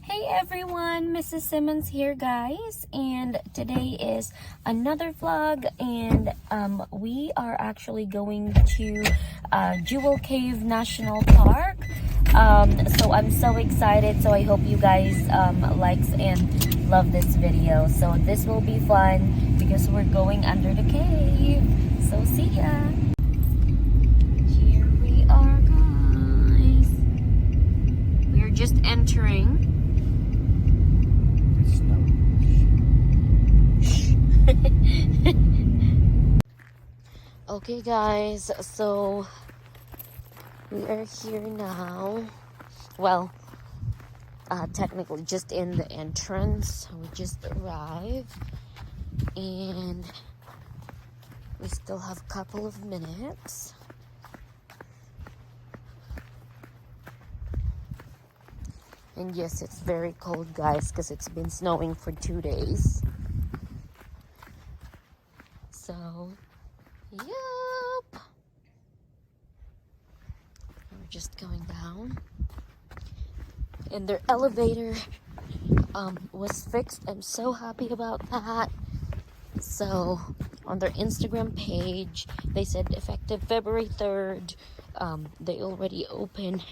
Hey everyone, Misis Simmons here, guys, and today is another vlog, and we are actually going to Jewel Cave National Park. So I'm so excited, so I hope you guys likes and love this video. So this will be fun because we're going under the cave. So see ya. Here we are, guys. We're just entering. Okay guys, so we are here now. Well, technically just in the entrance. We just arrived and we still have a couple of minutes. And yes, it's very cold, guys, because it's been snowing for 2 days. So, yep. We're just going down. And their elevator was fixed. I'm so happy about that. So, on their Instagram page, they said effective February 3rd, they already opened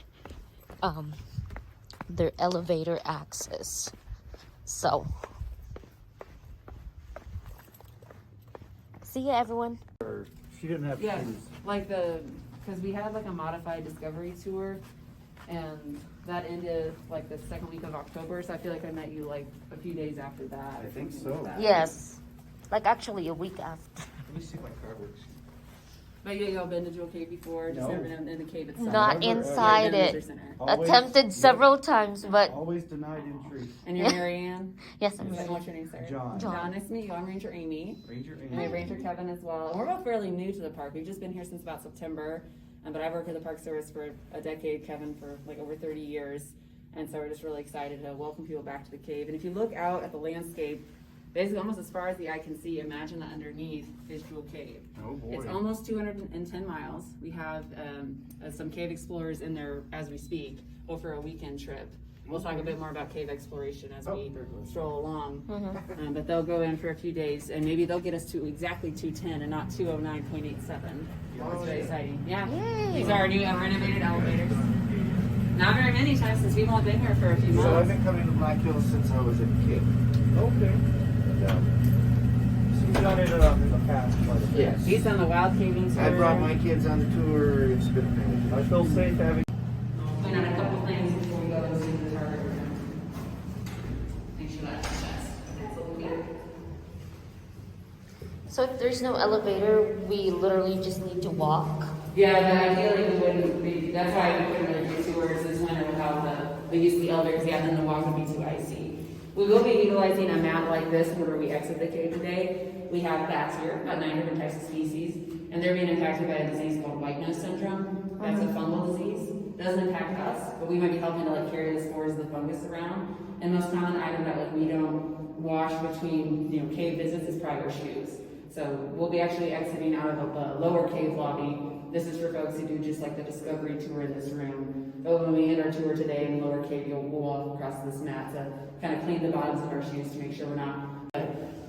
their elevator access. So, see ya, everyone. She didn't have Yeah, shoes. like because we had like a modified discovery tour, and that ended like the second week of October, so I feel like I met you like a few days after that. I think something so. like that. Yes, like actually a week after. Let me see my card works. But y'all been to Jewel Cave before? Just No. never been in the cave itself? Not Never, inside Yeah, it. Visitor Center. Always- Attempted several times, but Always denied entry. And you're Mary Ann? yes, I'm And what's your name, sir? John. John, nice to meet you. I'm Ranger Amy. Ranger And we have Ranger Kevin as well. And we're both fairly new to the park. We've just been here since about September. But I've worked at the Park Service for a decade, Kevin for like over 30 years. And so we're just really excited to welcome people back to the cave. And if you look out at the landscape, basically almost as far as the eye can see, imagine that underneath is Jewel Cave. Oh boy. It's almost 210 miles. We have some cave explorers in there as we speak, or for a weekend trip. We'll talk a bit more about cave exploration as we very good. stroll along. But they'll go in for a few days, and maybe they'll get us to exactly 210 and not 209.87. It's very exciting. Yeah. Yay. These are our new renovated elevators. Not very many times since we've only been here for a few So I've months. been coming to Black Hills since I was a kid. Okay. And, So you've done it in the past quite a bit. yes. He's done the wild caving tour. I brought my kids on the tour. It's been amazing. I feel safe having. Point out a couple things before we go into the target room. Make sure that's the best. Absolutely. So if there's no elevator, we literally just need to walk. Yeah, but ideally we wouldn't be, that's why we couldn't really do tours this winter without the use of the elevators, yeah, then the walk would be too icy. We will be utilizing a mat like this whenever we exit the cave today. We have bats here, about 9 different types of species, and they're being impacted by a disease called white nose syndrome. That's a fungal disease. Doesn't impact us, but we might be helping to like carry the spores of the fungus around. And most common item that like we don't wash between cave visits is probably our shoes. So we'll be actually exiting out of the lower cave lobby. This is for folks who do just like the discovery tour in this room. But when we end our tour today in the lower cave, you'll walk across this mat to kind of clean the bottoms of our shoes to make sure we're not.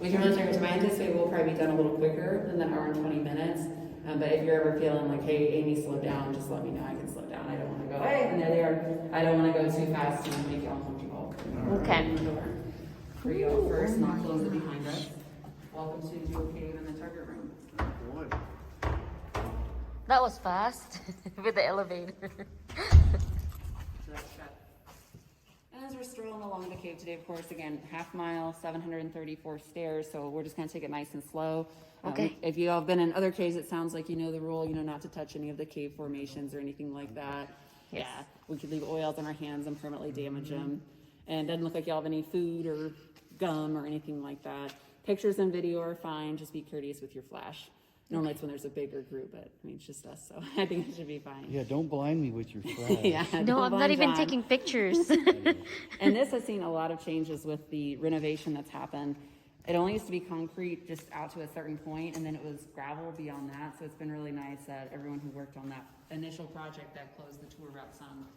We can really take our time. I anticipate we'll probably be done a little quicker than that hour and 20 minutes. But if you're ever feeling like, hey, Amy, slow down, just let me know. I can slow down. I don't want to go, hey, and there they are. I don't want to go too fast and make you uncomfortable. Okay. Open the door for you all first, and I'll close it behind us. Welcome to Jewel Cave in the target room. That was fast with the elevator. And as we're strolling along the cave today, of course, again, half mile, 734 stairs, so we're just gonna take it nice and slow. Okay. If you all have been in other caves, it sounds like you know the rule, not to touch any of the cave formations or anything like that. Yes. Yeah, we could leave oils on our hands and permanently damage them. And it doesn't look like y'all have any food or gum or anything like that. Pictures and video are fine, just be courteous with your flash. Normally it's when there's a bigger group, but I mean, it's just us, so I think it should be fine. Yeah, don't blind me with your flash. Yeah, No, don't I'm not blind even John. taking pictures. And this has seen a lot of changes with the renovation that's happened. It only used to be concrete just out to a certain point, and then it was gravel beyond that. So it's been really nice that everyone who worked on that initial project that closed the tour route some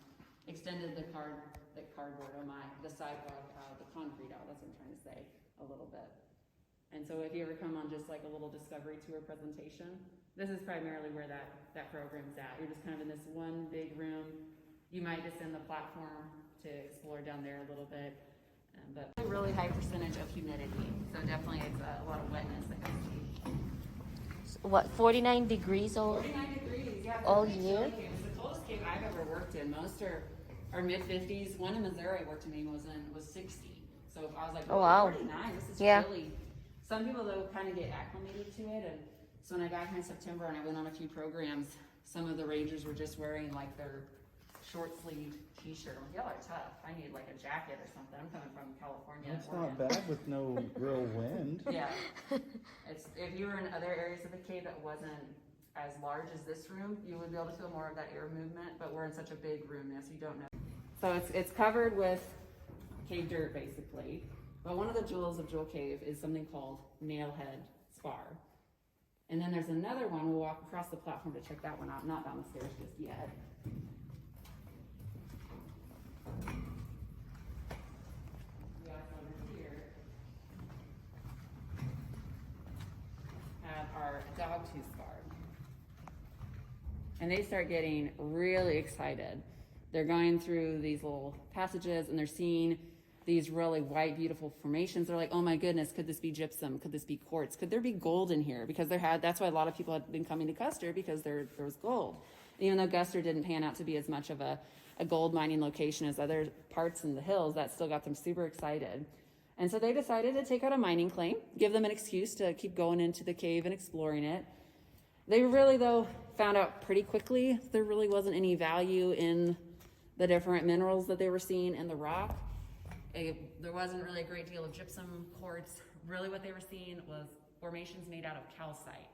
extended the cardboard on the sidewalk, the concrete out. That's what I'm trying to say a little bit. And so if you ever come on just like a little discovery tour presentation, this is primarily where that program's at. You're just kind of in this one big room. You might descend the platform to explore down there a little bit, but a really high percentage of humidity. So definitely it's a lot of wetness that goes to. What, 49 degrees all 49 degrees, yeah. all year? It's the coldest cave I've ever worked in. Most are mid 50s. One in Missouri I worked in was 60. So I was like, oh wow, 49. This is yeah. really. Some people though kind of get acclimated to it, and so when I got here in September and I went on a few programs, some of the rangers were just wearing like their short sleeved t-shirt. I'm like, y'all are tough. I need like a jacket or something. I'm coming from California. It's not bad with no real wind. Yeah. If you were in other areas of the cave that wasn't as large as this room, you would be able to feel more of that air movement, but we're in such a big room now, so you don't know. So it's covered with cave dirt basically. But one of the jewels of Jewel Cave is something called Nailhead Spar. And then there's another one. We'll walk across the platform to check that one out. Not down the stairs just yet. We also over here have our dogtooth spar. And they start getting really excited. They're going through these little passages and they're seeing these really white, beautiful formations. They're like, oh my goodness, could this be gypsum? Could this be quartz? Could there be gold in here? Because that's why a lot of people had been coming to Custer, because there was gold. And even though Custer didn't pan out to be as much of a gold mining location as other parts in the hills, that still got them super excited. And so they decided to take out a mining claim, give them an excuse to keep going into the cave and exploring it. They really, though, found out pretty quickly there really wasn't any value in the different minerals that they were seeing in the rock. There wasn't really a great deal of gypsum, quartz. Really what they were seeing was formations made out of calcite.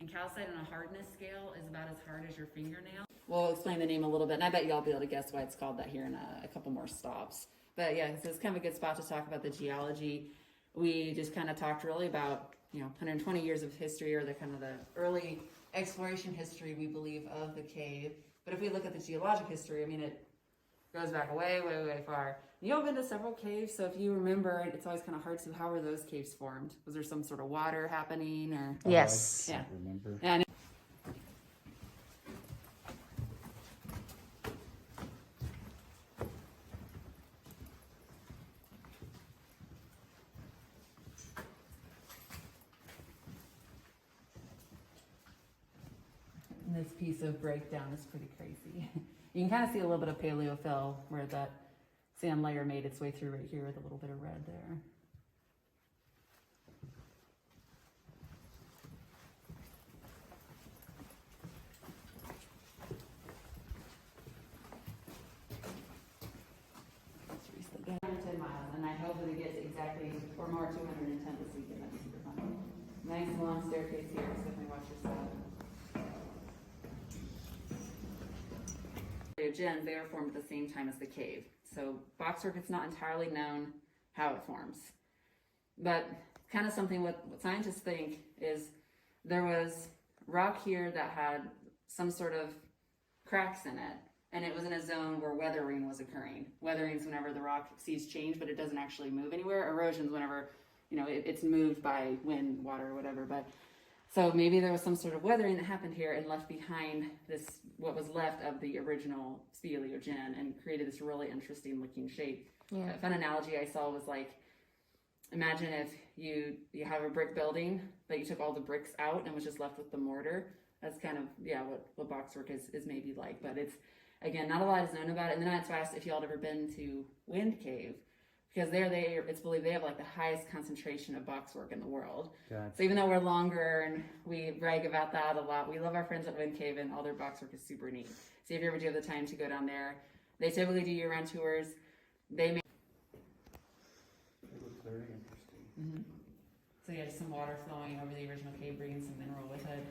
And calcite on a hardness scale is about as hard as your fingernail. We'll explain the name a little bit, and I bet y'all will be able to guess why it's called that here in a couple more stops. But yeah, so it's kind of a good spot to talk about the geology. We just kind of talked really about, 120 years of history, or the kind of the early exploration history, we believe, of the cave. But if we look at the geologic history, it goes back way, way, way far. You've been to several caves, so if you remember, it's always kind of hard to, how were those caves formed? Was there some sort of water happening, or? Yes. I remember. Yeah. And this piece of breakdown is pretty crazy. You can kind of see a little bit of paleofill where that sand layer made its way through right here with a little bit of red there. Let's reset that. 210 miles, and I hope that it gets exactly or more 210 this weekend. That'd be super fun. Nice long staircase here, so definitely watch your step. Gems, they are formed at the same time as the cave. So boxwork, it's not entirely known how it forms. But kind of something what scientists think is there was rock here that had some sort of cracks in it, and it was in a zone where weathering was occurring. Weathering is whenever the rock sees change, but it doesn't actually move anywhere. Erosion is whenever, it's moved by wind, water, or whatever. But so maybe there was some sort of weathering that happened here and left behind this, what was left of the original speleogen, and created this really interesting looking shape. Yeah. A fun analogy I saw was like, imagine if you have a brick building, but you took all the bricks out and was just left with the mortar. That's kind of, what boxwork is maybe like. But it's, again, not a lot is known about it. And then that's why I asked if y'all had ever been to Wind Cave, because it's believed they have like the highest concentration of boxwork in the world. Gotcha. So even though we're longer and we brag about that a lot, we love our friends at Wind Cave, and all their boxwork is super neat. So if you ever do have the time to go down there, they typically do year-round tours. It looks very interesting. Mm-hmm. So just some water flowing over the original cave, bringing some mineral with it.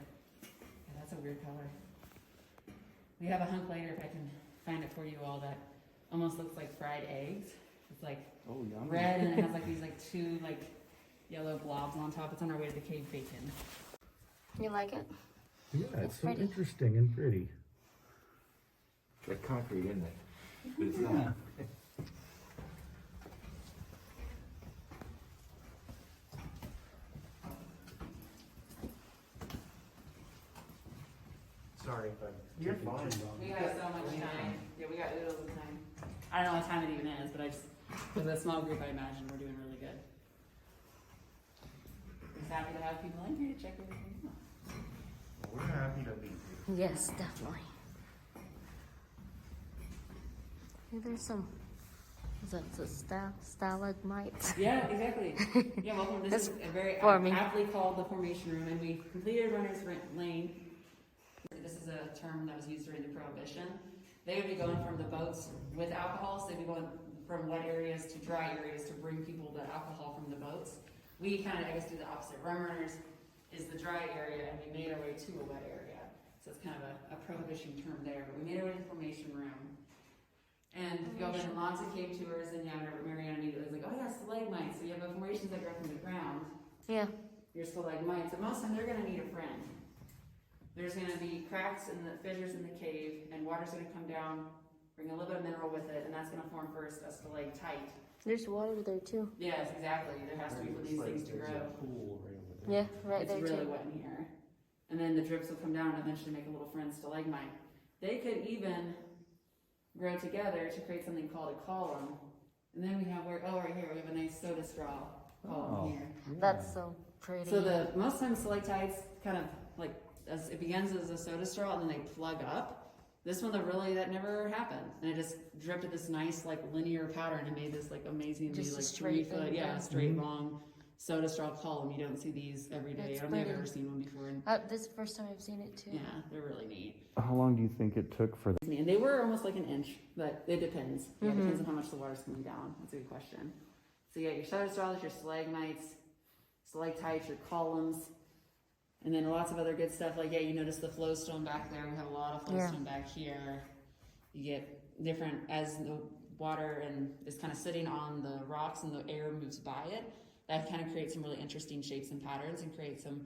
Yeah, that's a weird color. We have a hunk later, if I can find it for you all, that almost looks like fried eggs. It's like Oh, yummy. red, and it has like these two yellow blobs on top. It's on our way to the cave bacon. You like it? Yeah, it's so pretty. interesting and pretty. Like concrete, isn't it? But it's not. Sorry if I'm You're taking fine. too long. We have so much time. Yeah, we got oodles of time. I don't know what time it even is, but with a small group, I imagine we're doing really good. Just happy to have people in here to check everything out. We're happy to meet you. Yes, definitely. Hey, there's some, is that stalagmites? Yeah, exactly. Yeah, welcome. This is a very forming. aptly called the formation room, and we completed Runner's Lane. This is a term that was used during the Prohibition. They would be going from the boats with alcohol, so they'd be going from wet areas to dry areas to bring people the alcohol from the boats. We kind of, I guess, do the opposite. Rum Runners is the dry area, and we made our way to a wet area. So it's kind of a Prohibition term there, but we made our way to the formation room. And if you all been in lots of cave tours, and yeah, Marianne immediately was like, oh yeah, stalagmites. So you have formations that grow from the ground. Yeah. Your stalagmites, and most of them they're gonna need a friend. There's gonna be cracks in the fissures in the cave, and water's gonna come down, bring a little bit of mineral with it, and that's gonna form first a stalactite. There's water there too. Yes, exactly. There has to be for these things to There's grow. a pool right over there. Yeah, right It's there really too. wet in here. And then the drips will come down and eventually make a little friend stalagmite. They could even grow together to create something called a column. And then we have right here, we have a nice soda straw column here. That's so pretty. So the most times stalactites kind of like, as it begins as a soda straw and then they plug up. This one, that never happened. And it just dripped at this nice like linear pattern and made this like amazingly Just a like straight 3 foot, thing, yeah, yeah. straight long soda straw column. You don't see these every day. That's I don't think I've pretty. ever seen one before. And This is the first time I've seen it too. yeah, they're really neat. How long do you think it took for that? And they were almost like an inch, but it depends. Yeah, Mm-hmm. it depends on how much the water's coming down. That's a good question. So you got your soda straws, your stalagmites, stalactites, your columns, and then lots of other good stuff. Like, yeah, you notice the flowstone back there. We have a lot of flowstone back here. You get different, as the water is kind of sitting on the rocks and the air moves by it, that kind of creates some really interesting shapes and patterns and creates some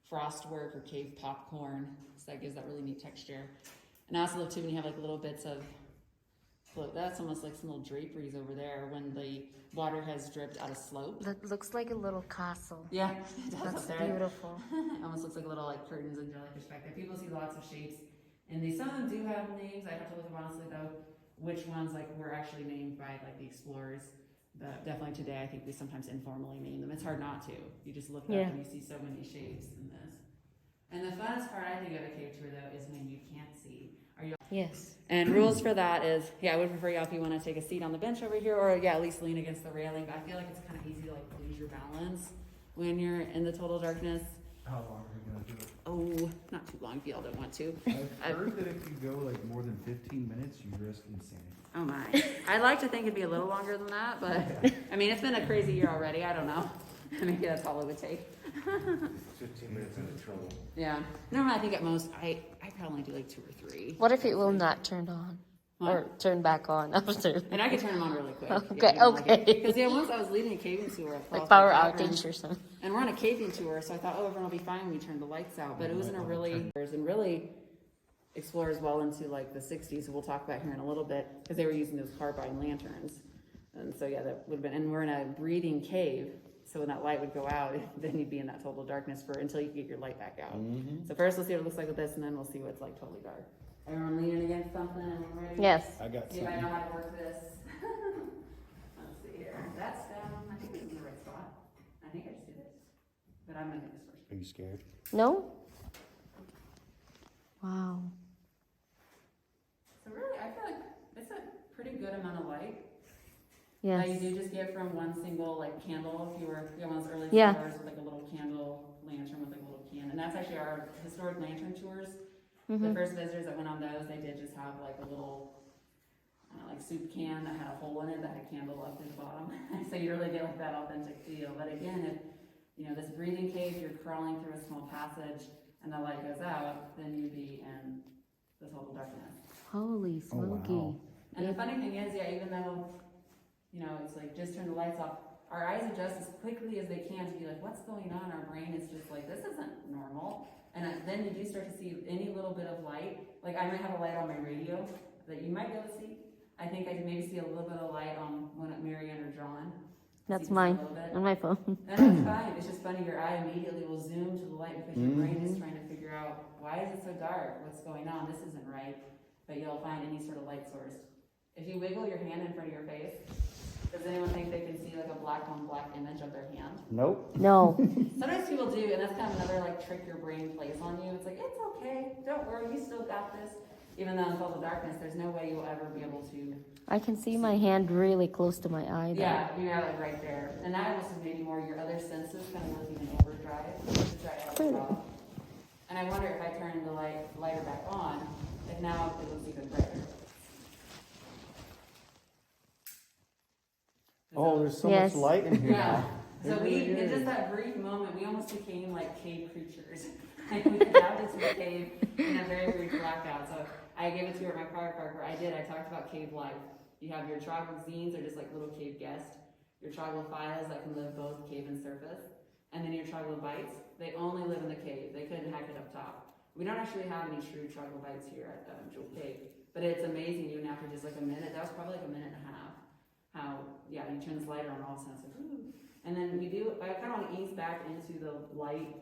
frost work or cave popcorn. So that gives that really neat texture. And I also love too when you have like little bits of float. That's almost like some little draperies over there when the water has dripped out of slope. That looks like a little castle. Yeah, it does That's up there. beautiful. It almost looks like little like curtains and jellyfish back there. People see lots of shapes, and some of them do have names. I have to look up honestly though, which ones like were actually named by like the explorers. But definitely today, I think we sometimes informally name them. It's hard not to. You just look up and you see so many shapes in this. And the funnest part I think of a cave tour though is when you can't see. Are you? Yes. And rules for that is, I would prefer y'all if you want to take a seat on the bench over here, or at least lean against the railing. But I feel like it's kind of easy to like lose your balance when you're in the total darkness. How long are we gonna do it? Oh, not too long if y'all don't want to. I've heard that if you go like more than 15 minutes, you risk insanity. Oh my. I'd like to think it'd be a little longer than that, but I mean, it's been a crazy year already. I don't know. Maybe that's all it would take. 15 minutes into trouble. Yeah. Normally, I think at most, I probably do like 2 or 3. What if it will not turn on? What? Or turn back on after? And I could turn them on really quick. Okay, Because once I was leading a caving tour at Like Frosted power Caverns, outage or something. and we're on a caving tour, so I thought, everyone will be fine when we turn the lights out. But it was in a really explorers well into like the 60s, who we'll talk about here in a little bit, because they were using those carbine lanterns. And so yeah, that would have been, and we're in a breathing cave, so when that light would go out, then you'd be in that total darkness until you could get your light back out. So first we'll see what it looks like with this, and then we'll see what's like totally dark. Everyone leaning against something and we're ready? Yes. I got See if I something. know how to work this. Let's see here. That's down. I think this is the right spot. I think I just did this. But I'm gonna do this first. Are you scared? No? Wow. So really, I feel like it's a pretty good amount of light. Yes. That you do just get from one single like candle. If you were one of those early Yeah. explorers with like a little candle lantern with like a little can. And that's actually our historic lantern tours. The first visitors that went on those, they did just have like a little like soup can that had a hole in it that had a candle left at the bottom. So you really get like that authentic feel. But again, if this breathing cave, you're crawling through a small passage and the light goes out, then you'd be in the total darkness. Holy smoky. wow. And the funny thing is, even though, it's like just turn the lights off, our eyes adjust as quickly as they can to be like, what's going on? Our brain is just like, this isn't normal. And then you do start to see any little bit of light. Like I might have a light on my radio that you might be able to see. I think I can maybe see a little bit of light on one at Marianne or John. That's mine on my phone. And that's fine. It's just funny. Your eye immediately will zoom to the light because your brain is trying to figure out, why is it so dark? What's going on? This isn't right. But you'll find any sort of light source. If you wiggle your hand in front of your face, does anyone think they can see like a black on black image of their hand? Nope. No. Sometimes people do, and that's kind of another like trick your brain plays on you. It's like, it's okay, don't worry, you still got this. Even though in total darkness, there's no way you'll ever be able to. I can see my hand really close to my eye. Though. Yeah, you have it right there. And that was maybe more your other senses kind of working in overdrive to try to help you out. And I wonder if I turn the lighter back on, if now it looks even brighter. Oh, there's so Yes. much light in here Yeah. now. So It we, really in is. just that brief moment, we almost became like cave creatures. Like we adapted to the cave in a very brief blackout. So I gave it to you at my prior park where I talked about cave life. You have your troglodytes, they're just like little cave guests. Your troglophiles that can live both cave and surface. And then your troglobites, they only live in the cave. They couldn't hack it up top. We don't actually have any true troglobites here at Jewel Cave. But it's amazing even after just like a minute. That was probably like a minute and a half. How, yeah, you turn this lighter on all of a sudden, it's like, ooh. And then I kind of want to ease back into the light.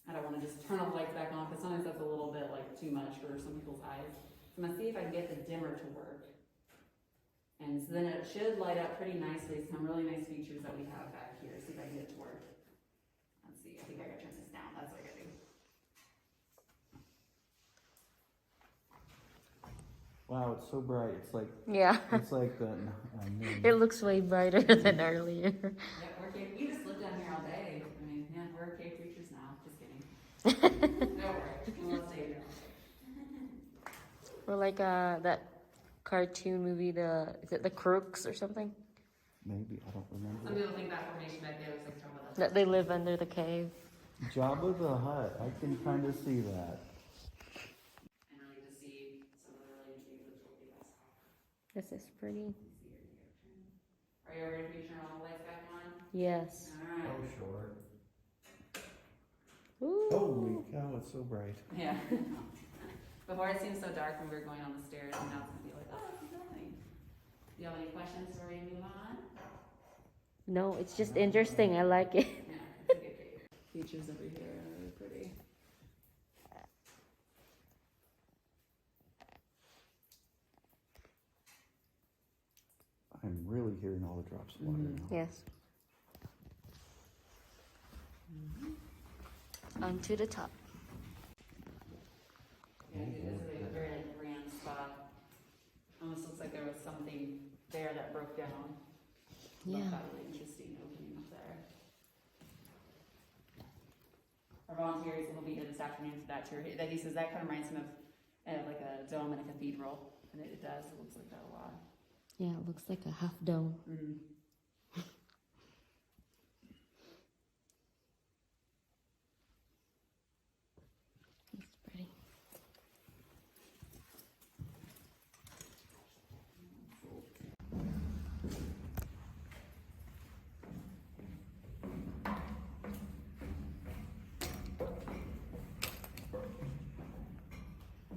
I don't want to just turn all the lights back on, because sometimes that's a little bit like too much for some people's eyes. So I'm going to see if I can get the dimmer to work. And so then it should light up pretty nicely. Some really nice features that we have back here. See if I can get it to work. Let's see, I think I gotta turn this down. That's what I gotta do. Wow, it's so bright. It's like Yeah. it's like the moon. It looks way brighter than earlier. Yeah, we just lived down here all day. I mean, yeah, we're cave creatures now. Just kidding. No worries. We'll stay here. Or like that cartoon movie, is it The Crooks or something? Maybe, I don't Some remember. people think that formation back there looks like trouble. That they live under the cave. Jabba the Hutt. I can kind of see that. And really to see some of the really beautiful details. This is pretty. Are you ready to turn all the lights back on? Yes. Alright. sure. Ooh. Holy cow, it's so bright. Yeah. Before it seemed so dark when we were going on the stairs, and now it's gonna be like, oh, it's nothing. Do you have any questions before we move on? No, it's just interesting. I like it. Yeah, it's a good cave. Features over here are really pretty. I'm really hearing all the drops of water now. Yes. Onto the top. Yeah, it is a very like, grand spot. Almost looks like there was something there that broke down. Yeah. That really interesting opening up there. Our volunteers will be here this afternoon for that tour. That he says that kind of reminds him of like a dome in a cathedral, and it does. It looks like that a lot. Yeah, it looks like a half dome. Mm-hmm. It's pretty.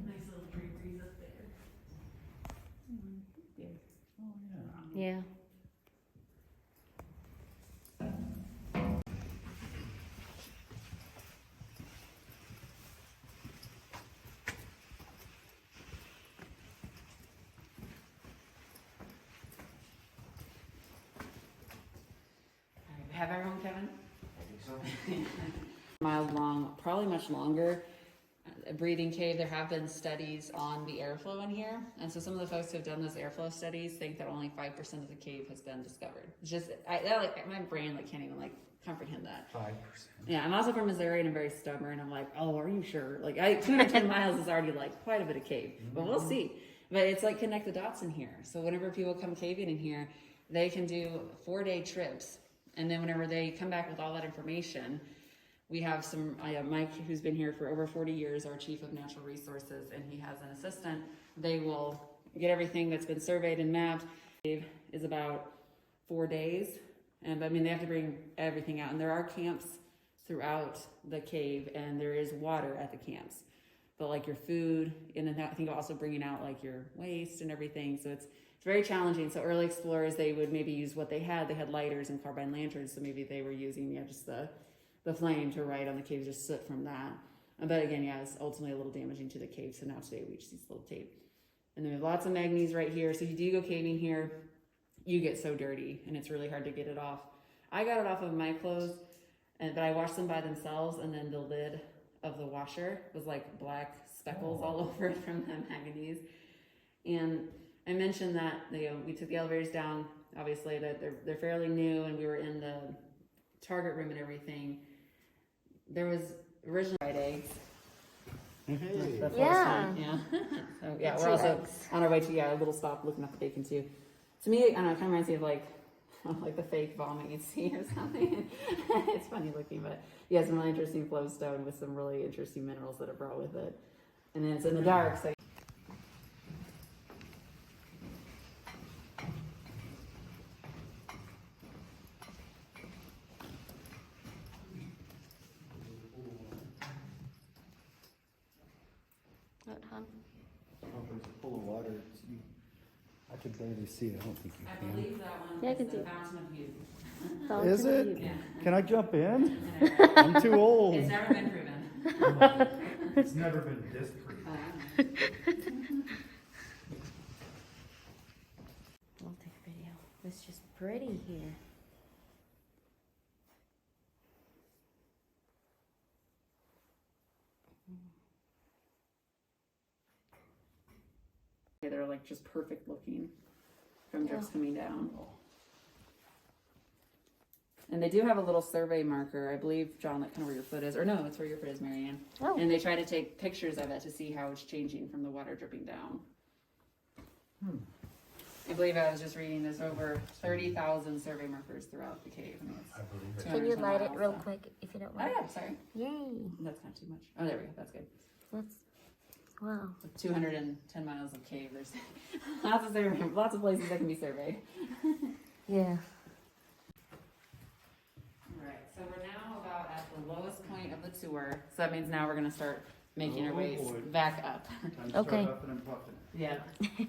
Nice little draperies up there. Yeah. Have everyone, Kevin? I think so. Mile long, probably much longer. A breathing cave. There have been studies on the airflow in here, and so some of the folks who have done those airflow studies think that only 5% of the cave has been discovered. It's just, my brain can't even comprehend that. 5%. Yeah, I'm also from Missouri and I'm very stubborn. I'm like, oh, are you sure? 210 miles is already quite a bit of cave, but we'll see. But it's connect the dots in here. So whenever people come caving in here, they can do 4-day trips, and then whenever they come back with all that information. We have Mike, who's been here for over 40 years, our chief of natural resources, and he has an assistant. They will get everything that's been surveyed and mapped. It is about 4 days And I mean, they have to bring everything out, and there are camps throughout the cave, and there is water at the camps. But like your food, and then I think also bringing out like your waste and everything. So it's very challenging. So early explorers, they would maybe use what they had. They had lighters and carbine lanterns, so maybe they were using just the flame to write on the cave, just soot from that. But again, it's ultimately a little damaging to the cave. So now today we just use a little tape. And then we have lots of manganese right here. So if you do go caving here, you get so dirty, and it's really hard to get it off. I got it off of my clothes, but I washed them by themselves, and then the lid of the washer was like black speckles all over it from the manganese. And I mentioned that we took the elevators down, obviously that they're fairly new, and we were in the target room and everything. There was originally fried eggs. The first time, yeah. So yeah, we're also on our way to a little stop looking at the bacon too. To me, I don't know, it kind of reminds me of like the fake vomit you'd see or something. It's funny looking, but yeah, some really interesting flowstone with some really interesting minerals that are brought with it. And then it's in the dark, so. What, hon? Oh, there's a pool of water. I could barely see it. I don't think you I can. believe that one Yeah, I is can the see it. Fountain of Youth. Is it? Yeah. Can I jump in? I'm too old. It's never been proven. It's never been disproven. I'll take a video. It's just pretty here. They're like just perfect looking from drips coming down. And they do have a little survey marker, I believe, John, like kind of where your foot is, or no, it's where your foot is, Marianne. Oh. And they try to take pictures of it to see how it's changing from the water dripping down. I believe I was just reading there's over 30,000 survey markers throughout the cave. I mean, I believe it. Can you 200 light it miles, real so. quick if you don't Oh mind? yeah, sorry. Yay. That's not too much. Oh, there we go. That's good. That's, wow. With 210 miles of cave, there's lots of places that can be surveyed. Yeah. Alright, so we're now about at the lowest point of the tour. So that means now we're gonna start making our way boy. back up. Time to Okay. start huffing and puffing. Yeah.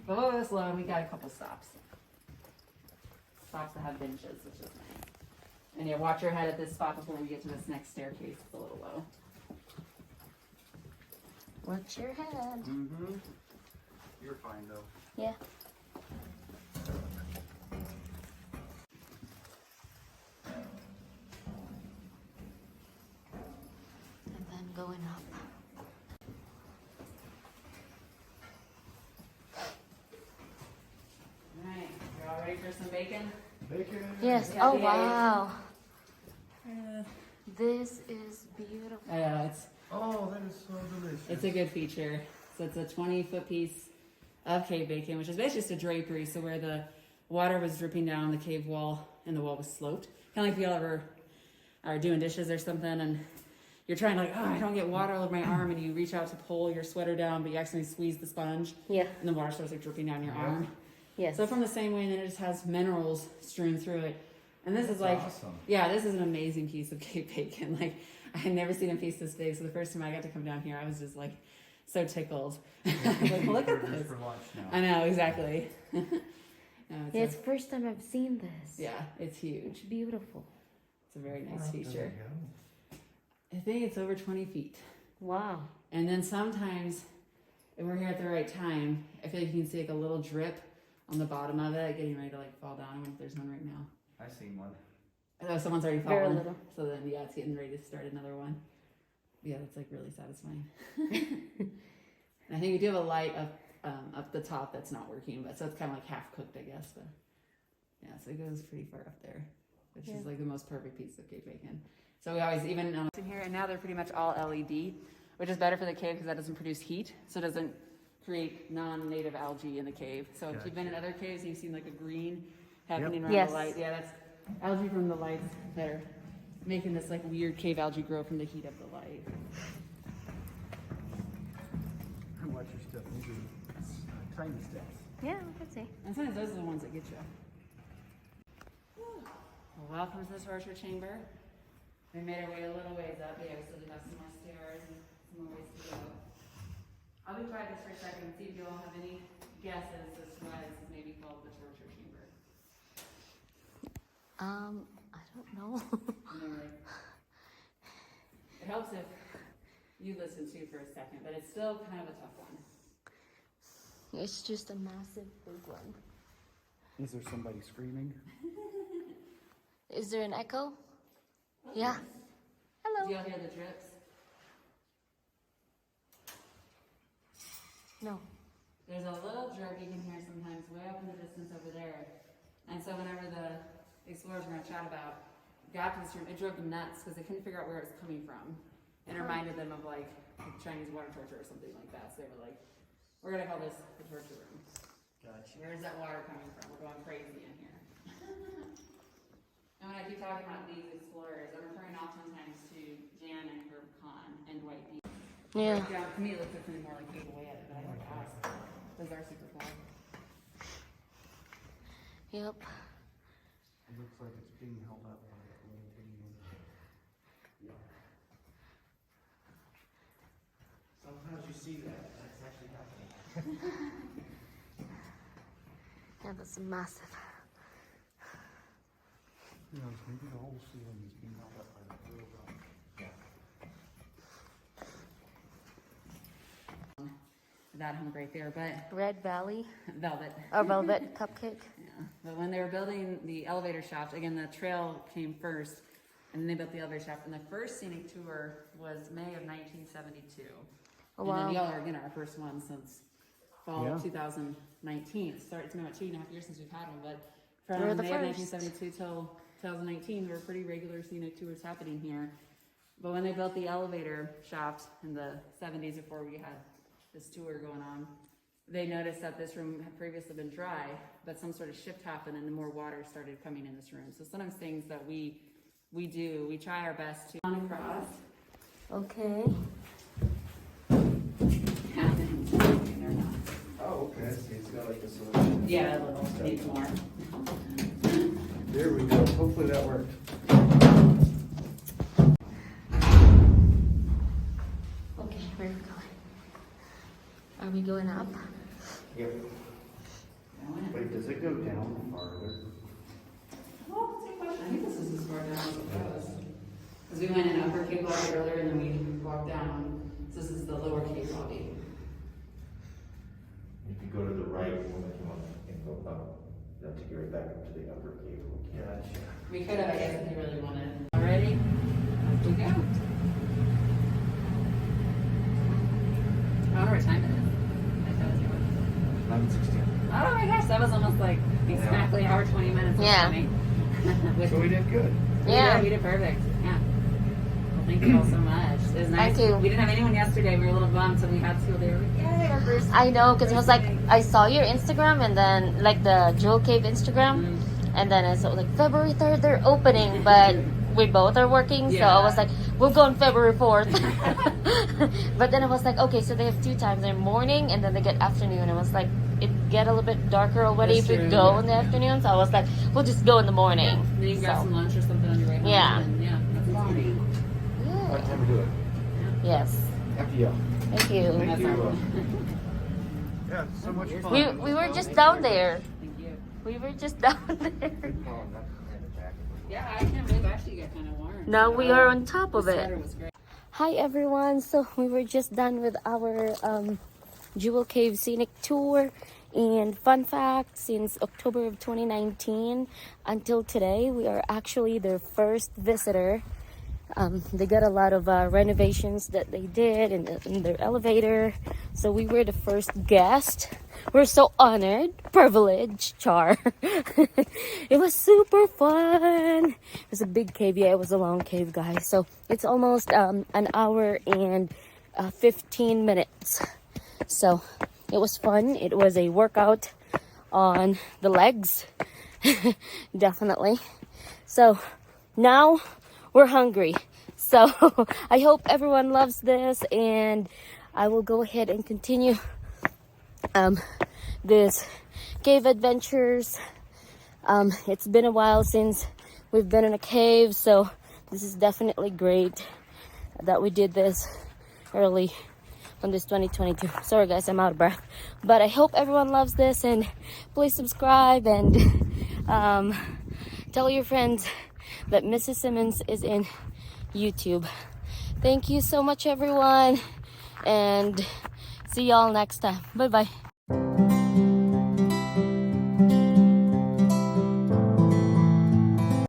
Below this low, we got a couple stops. Stops that have benches, which is nice. And yeah, watch your head at this spot before we get to this next staircase. It's a little low. Watch your head. Mm-hmm. You're fine though. Yeah. And then going up. Alright, you all ready for some bacon? Bacon. Yes. Yeah, Oh, yeah. wow. This is beautiful. I know, Oh, that is so delicious. it's a good feature. So it's a 20-foot piece of cave bacon, which is basically just a drapery. So where the water was dripping down the cave wall and the wall was sloped. Kind of like if y'all ever are doing dishes or something and you're trying to I don't get water all over my arm, and you reach out to pull your sweater down, but you accidentally squeeze the sponge Yeah. and the water starts dripping down your arm. Yes. So from the same way, and then it just has minerals strewn through it. And this is awesome. this is an amazing piece of cave bacon. I had never seen a piece this big. So the first time I got to come down here, I was just so tickled. Look at Just this. for lunch now. I know, exactly. No, Yeah, it's the first time I've seen this. yeah, it's huge. It's beautiful. It's a very nice feature. I think it's over 20 feet. Wow. And then sometimes, if we're here at the right time, I feel like you can see a little drip on the bottom of it, getting ready to fall down. I wonder if there's one right now. I seen one. Oh, someone's already Very fallen. little. So then, yeah, it's getting ready to start another one. Yeah, that's really satisfying. And I think we do have a light up the top that's not working, but so it's kind of half cooked, I guess. But yeah, so it goes pretty far up there, which is the most perfect piece of cave bacon. So we always even in here, and now they're pretty much all LED, which is better for the cave because that doesn't produce heat, so it doesn't create non-native algae in the cave. So if you've been in other caves, you've seen a green happening around Yes. the light. Yeah, that's algae from the lights that are making this weird cave algae grow from the heat of the light. Watch your step. These are tiny steps. Yeah, let's see. And sometimes those are the ones that get you. welcome to the Sorcerer Chamber. We made our way a little ways up. Yeah, we still do have some more stairs and some more ways to go. I'll be quiet just for a second and see if you all have any guesses as to why this is maybe called the Sorcerer Chamber. I don't know. It helps if you listen too for a second, but it's still kind of a tough one. It's just a massive big one. Is there somebody screaming? Is there an echo? Yeah. Hello. Do y'all hear the drips? No. There's a little drip you can hear sometimes way up in the distance over there. And so whenever the explorers were going to chat about got to this room, it drove them nuts because they couldn't figure out where it was coming from. And it reminded them of like Chinese water torture or something like that. So they were like, we're going to call this the torture room. Gotcha. Where's that water coming from? We're going crazy in here. And when I keep talking about these explorers, I'm referring oftentimes to Jan and her Khan and Dwight D. Yeah. Yeah, to me it looks like something more like people away at it, but I don't ask. Those are super cool. Yep. It looks like it's being held up by a little thing. Yeah. Sometimes you see that, that's actually happening. Yeah, that's massive. You know, maybe the whole ceiling is being held up by the real rock. That hunk right there, but Red Valley velvet. or Velvet Cupcake. Yeah. But when they were building the elevator shaft, again, the trail came first, and then they built the elevator shaft. And the first scenic tour was May of 1972. Oh, and wow. then y'all are again our first one since fall Yeah. of 2019. It's been about 2.5 years since we've had one, but We're from the May of first. 1972 till 2019, there were pretty regular scenic tours happening here. But when they built the elevator shaft in the 70s, before we had this tour going on, they noticed that this room had previously been dry, but some sort of shift happened and more water started coming in this room. So sometimes things that we do, we try our best to on across. Okay. Oh, okay, so it's got like this little. Yeah, a little, needs more. There we go. Hopefully that worked. Okay, where are we going? Are we going up? Yep. Wait, does it go down farther? Well, that's a good question. I think this is as far down as it goes. Because we went in upper cave lobby earlier and then we walked down. So this is the lower cave lobby. If you go to the right, when you want and go up, then to get right back up to the upper cave. Gotcha. We could have, I guess, if you really wanted. Already? Off we go. I wonder what time it is. I told you. 9:16. Oh my gosh, that was almost like exactly hour 20 minutes. Yeah. With So we did good. Yeah. We did perfect. Yeah. Well, thank you all so much. It was nice. Thank you. We didn't have anyone yesterday. We were a little bummed, so we had to go there. Yay, our first. I know, because it was like, I saw your Instagram and then like the Jewel Cave Instagram. And then I saw like February 3rd they're opening, but we both are working. So Yeah. I was like, we'll go on February 4th. But then I was like, okay, so they have 2 times. They're morning and then they get afternoon. I was like, it get a little bit darker already That's if we true, go yeah. in the afternoon. So I was like, we'll just go in the morning. Then you can grab So, some lunch or something on your way home. Yeah. And yeah, that's fine. What time to do it? yes. After you. Thank you. Thank That's you. all. Yeah, so much fun. We were just down there. Thank you. We were just down there. Yeah, I can't believe I actually got kind of warm. Now we are on top of The it. sweater was great. Hi everyone, so we were just done with our Jewel Cave Scenic Tour, and fun fact, since October of 2019 until today, we are actually their first visitor. They got a lot of renovations that they did in their elevator, so we were the first guest. We're so honored, privileged, Char. It was super fun. It was a big cave. Yeah, it was a long cave, guys. So it's almost an hour and 15 minutes. So it was fun. It was a workout on the legs, definitely. So now we're hungry. So I hope everyone loves this, and I will go ahead and continue this cave adventures. It's been a while since we've been in a cave, so this is definitely great that we did this early on this 2022. Sorry guys, I'm out of breath, but I hope everyone loves this, and please subscribe and tell your friends that Misis Simmons is in YouTube. Thank you so much everyone, and see y'all next time. Bye bye.